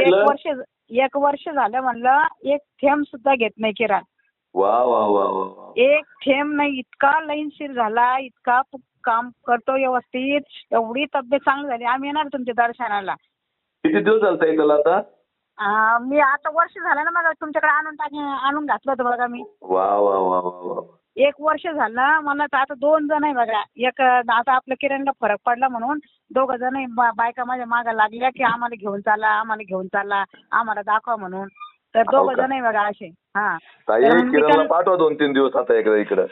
म्हटलं? 1 वर्ष झालं म्हणलं, एक थेंब सुद्धा घेत नाही किराण. वा वा वा वा वा. एक थेंब नाही, इतका लाईनशीर झाला, इतका काम करतो व्यवस्थित, एवढी तब्येत चांगली झाली. आम्ही येणार तुमच्या दर्शनाला. किती दिवस चालताय त्याला आता? मी आता वर्ष झालं ना, मग तुमच्याकडे आणून घातलं होतं बघा मी. वा वा वा वा वा. 1 वर्ष झालं मला. तर आता 2 जण आहे बघा. एक आता आपल्या किरणला फरक पडला म्हणून 2 जण बायका माझ्या मागे लागल्या की आम्हाला घेऊन चाला, आम्हाला घेऊन चाला, आम्हाला दाखवा म्हणून. तर 2 जण आहे बघा असे. हा ताई तर मग मी किरणला पाठवा 2-3 दिवस आता इकडं.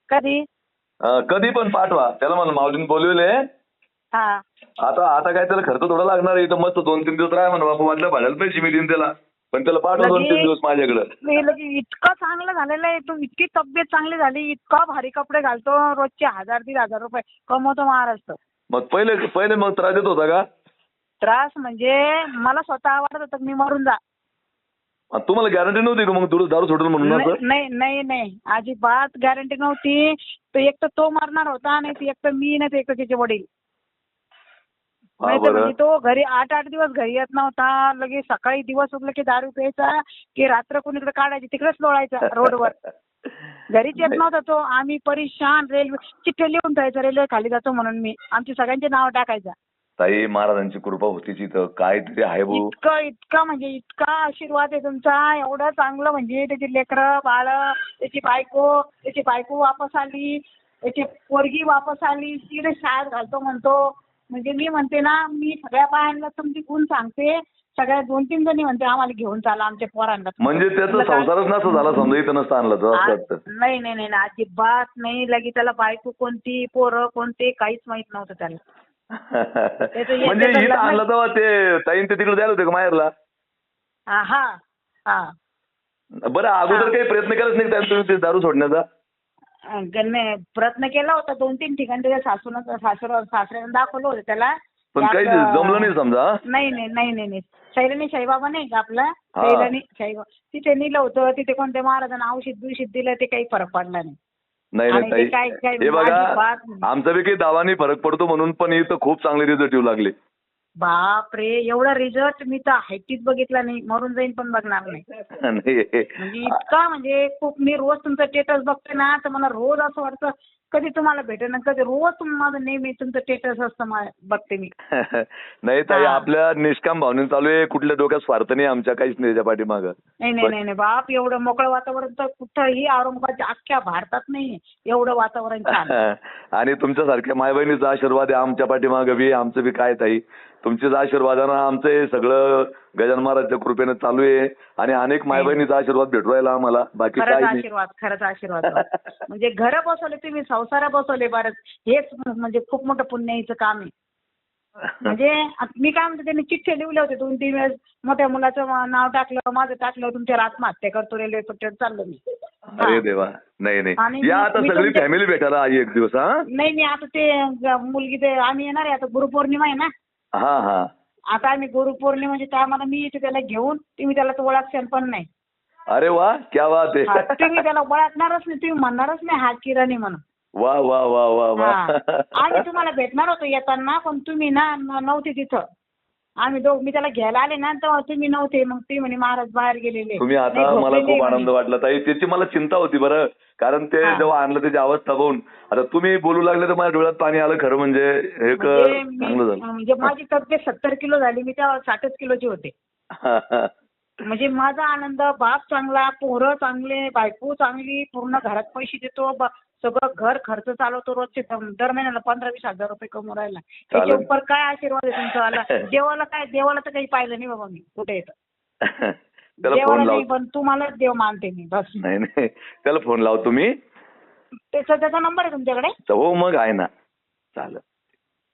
कधी? कधी पण पाठवा त्याला. मला माऊलीने बोलवले. हा आता काय त्याला खर्च थोडा लागणार आहे. इथं मस्त 2-3 दिवस राहा म्हणा बापू. वाटलं भाड्याला पैसे मी देईन त्याला, पण त्याला पाठवा 2-3 दिवस माझ्याकडे. इतकं चांगलं झालेलं आहे. तू इतकी तब्येत चांगली झाली, इतका भारी कपडे घालतो, रोजचे 1000-1500 रुपये कमवतो महाराष्ट्र. मग पहिले मग त्रास देत होता का? त्रास म्हणजे मला स्वतः वाटत होतं मी मरून जा. तुम्हाला गॅरंटी नव्हती का मग दारू सोडेल म्हणून असं? नाही अजिबात गॅरंटी नव्हती. तर एक तर तो मरणार होता, नाही एक तर मी, नाही एक तर त्याचे वडील. नाही तर म्हणजे तो घरी 8-8 दिवस घरी येत नव्हता. लगेच सकाळी दिवस उगलं की दारू प्यायचा, की रात्र कोणीकडे काढायची तिकडेच लोळायचा रोडवर. घरीच येत नव्हता तो. आम्ही परेशान. रेल्वे चिठ्ठ्या लिहून ठेवायचं, रेल्वे खाली जातो म्हणून मी. आमची सगळ्यांची नाव टाकायचा. ताई महाराजांची कृपा होती तिथं. काय तरी आहे भाऊ. इतका म्हणजे इतका आशीर्वाद आहे तुमचा. एवढं चांगलं म्हणजे त्याची लेकरं बाळ, त्याची बायको वापस आली, त्याची पोरगी वापस आली, तिकडे शाळेत घालतो म्हणतो. म्हणजे मी म्हणते ना, मी सगळ्या बायांना तुमची गुण सांगते. सगळ्या 2-3 जणी म्हणते आम्हाला घेऊन चाला आमच्या पोरांना. म्हणजे त्याचा संसारच नसता झाला समजा इथं नसता आणला नाही अजिबात नाही. लगे त्याला बायको कोणती, पोरं कोणते, काहीच माहित नव्हतं त्याला. म्हणजे इथं आणलं तेव्हा ते ताईन ते तिकडे जायला होते का माहेरला? हा. बरं अगोदर काही प्रयत्न केलाच नाही का तुम्ही दारू सोडण्याचा? प्रयत्न केला होता 2-3 ठिकाणी. त्याच्या सासऱ्यानं दाखवलं होतं त्याला. पण काही जमलं नाही समजा? नाही. शैलानी साईबाबा नाही का आपला, शैलानी साईबाबा, तिथे नेलं होतं. तिथे कोणत्या महाराजांना औषध दिलं, ते काही फरक पडला नाही. नाही ताई, हे बघा आमचा बी काही दावा नाही फरक पडतो म्हणून, पण इथं खूप चांगले रिझल्ट येऊ लागले. बापरे, एवढा रिझल्ट मी तर हायटीत बघितला नाही. मरून जाईन पण बघणार नाही. म्हणजे इतका म्हणजे खूप. मी रोज तुमचं स्टेटस बघते ना, तर मला रोज असं वाटतं कधी तुम्हाला भेटेन, कधी रोज माझं नेहमी तुमचं स्टेटस असतं बघते मी. नाही ताई, आपल्या निष्काम भावनेने चालू आहे. कुठल्या डोक्यात स्वार्थ नाही आमच्या, काहीच नाही त्याच्या पाठीमागं. नाही बाप, एवढं मोकळं वातावरण तर कुठंही औरंगाबादच्या अख्ख्या भारतात नाही एवढं वातावरण छान. आणि तुमच्यासारख्या माय बहिणीचा आशीर्वाद आहे आमच्या पाठीमागं बी. आमचं बी काय ताई, तुमच्याच आशीर्वादानं आमचं हे सगळं गजानन महाराजच्या कृपेने चालू आहे. आणि अनेक माय बहिणीचा आशीर्वाद भेटू राहिला आम्हाला. बाकी काय नाही. खरंच आशीर्वाद. म्हणजे घर बसवले तुम्ही, संसार बसवले. बरंच हेच म्हणजे खूप मोठं पुण्याचं काम आहे. म्हणजे मी काय म्हणते, त्यांनी चिठ्ठ्या लिहिल्या होत्या 2-3 वेळेस. मोठ्या मुलाचं नाव टाकलं, माझं टाकलं, तुमच्यावर आत्महत्या करतो रेल्वे पट्ट्यावर चाललो मी. अरे देवा. नाही या आता सगळी फॅमिली भेटायला आई एक दिवस. नाही मी आता ते मुलगी, ते आम्ही येणार आहे आता. गुरुपौर्णिमा आहे ना. हा. आता आम्ही गुरुपौर्णिमेच्या टायमाला मी येते त्याला घेऊन. तुम्ही त्याला तर ओळखशाल पण नाही. अरे वा, क्या बात आहे. तुम्ही त्याला ओळखणारच नाही, तुम्ही म्हणणारच नाही हा किराणी म्हणून. वा वा वा वा वा. आम्ही तुम्हाला भेटणार होतो येताना, पण तुम्ही ना नव्हते तिथं. मी त्याला घ्यायला आले ना, तेव्हा तुम्ही नव्हते. मग ते म्हणे महाराज बाहेर गेलेले. तुम्ही आता मला खूप आनंद वाटला ताई. त्याची मला चिंता होती बरं, कारण ते जेव्हा आणलं त्याची अवस्था बघून. आता तुम्ही बोलू लागले तर माझ्या डोळ्यात पाणी आलं खरं. म्हणजे हे चांगलं झालं. म्हणजे माझी तब्येत 70 किलो झाली. मी तेव्हा 60 किलोची होते. म्हणजे माझा आनंद, बाप चांगला, पोरं चांगले, बायको चांगली, पूर्ण घरात पैसे देतो, सगळं घर खर्च चालवतो. रोजचे दर महिन्याला 15-20 हजार रुपये कमवून राहिला. त्याच्या उपर काय आशीर्वाद आहे तुमचा आला. देवाला तर काही पाहिलं नाही बाबा मी कुठे येतं. देवाला नाही, पण तुम्हालाच देव मानते मी बस. नाही त्याला फोन लाव तुम्ही. त्याचा नंबर आहे तुमच्याकडे? हो मग आहे ना. चालेल.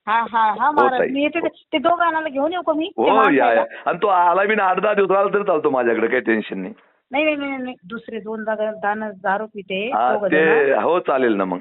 हा महाराज, मी येते. ते दोघांना घेऊन येऊ का मी? हो या. आणि तो आला बी ना 8-10 दिवस आला तरी चालतो माझ्याकडे, काही टेन्शन नाही. नाही दुसरे 2 दारू पिते. हो चालेल ना मग.